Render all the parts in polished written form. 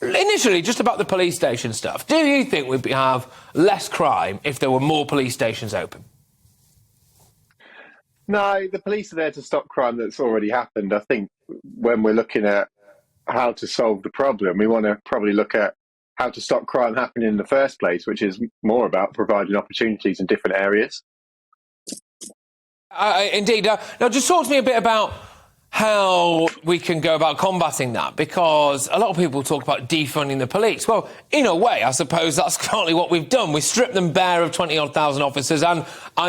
Initially, just about the police station stuff, do you think we'd have less crime if there were more police stations open? No, the police are there to stop crime that's already happened. I think when we're looking at how to solve the problem, we want to probably look at how to stop crime happening in the first place, which is more about providing opportunities in different areas. Indeed. Now, just talk to me a bit about how we can go about combating that, because a lot of people talk about defunding the police. Well, in a way, I suppose that's currently what we've done. We stripped them bare of 20-odd thousand officers and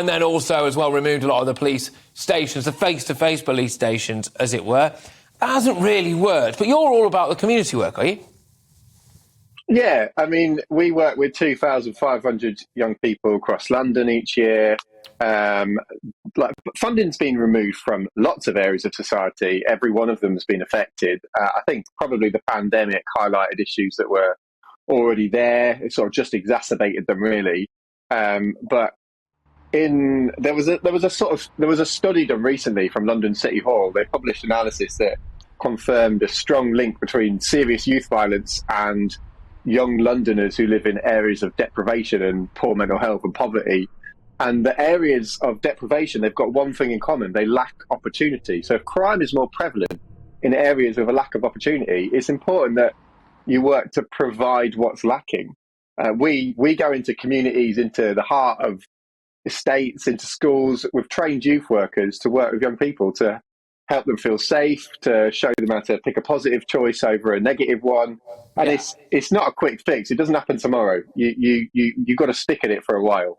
then also as well removed a lot of the police stations, the face-to-face police stations, as it were. That hasn't really worked. But you're all about the community work, are you? Yeah, I mean, we work with 2,500 young people across London each year. Funding's been removed from lots of areas of society. Every one of them has been affected. I think probably the pandemic highlighted issues that were already there. It sort of just exacerbated them, really. But there was a study done recently from London City Hall. They published analysis that confirmed a strong link between serious youth violence and young Londoners who live in areas of deprivation and poor mental health and poverty. And the areas of deprivation, they've got one thing in common: they lack opportunity. So if crime is more prevalent in areas with a lack of opportunity, it's important that you work to provide what's lacking. We go into communities, into the heart of estates, into schools with trained youth workers to work with young people to help them feel safe, to show them how to pick a positive choice over a negative one. And it's not a quick fix. It doesn't happen tomorrow. You've got to stick at it for a while.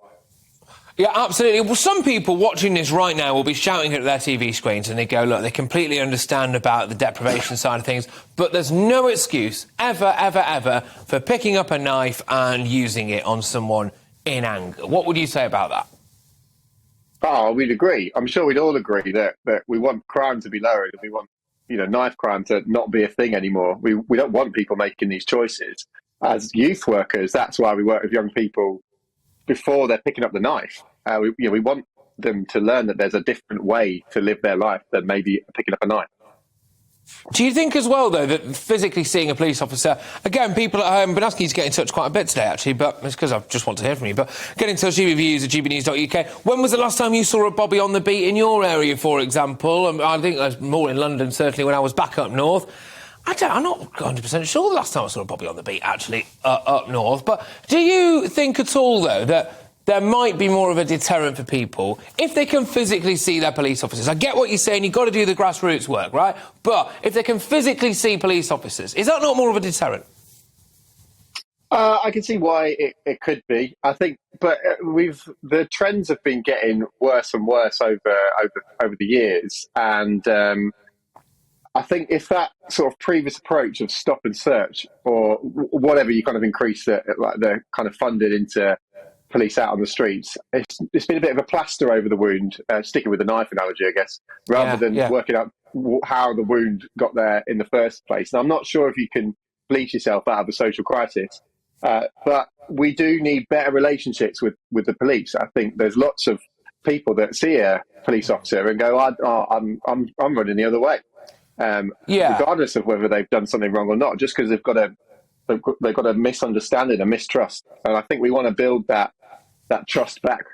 Yeah, absolutely. Well, some people watching this right now will be shouting at their TV screens and they go, look, they completely understand about the deprivation side of things, but there's no excuse ever, ever, ever for picking up a knife and using it on someone in anger. What would you say about that? Oh, we'd agree. I'm sure we'd all agree that we want crime to be lowered, and we want, knife crime to not be a thing anymore. We don't want people making these choices. As youth workers, that's why we work with young people before they're picking up the knife. We want them to learn that there's a different way to live their life than maybe picking up a knife. Do you think as well, though, that physically seeing a police officer, again, people at home, I've been asking you to get in touch quite a bit today, actually, but it's because I just want to hear from you, but get in touch, GBNews at gbnews.uk. When was the last time you saw a Bobby on the beat in your area, for example? I think there's more in London, certainly, when I was back up north. I'm not 100% sure the last time I saw a Bobby on the beat, actually, up north. But do you think at all, though, that there might be more of a deterrent for people if they can physically see their police officers? I get what you're saying, you've got to do the grassroots work, right? But if they can physically see police officers, is that not more of a deterrent? I can see why it could be. I think, but the trends have been getting worse and worse over the years, and I think if that sort of previous approach of stop and search, or whatever you kind of increase the kind of funded into police out on the streets, it's been a bit of a plaster over the wound, sticking with the knife analogy, I guess, rather than working out how the wound got there in the first place. Now, I'm not sure if you can bleach yourself out of a social crisis, but we do need better relationships with the police. I think there's lots of people that see a police officer and go, I'm running the other way. Regardless of whether they've done something wrong or not, just because they've got a misunderstanding, a mistrust. And I think we want to build that trust back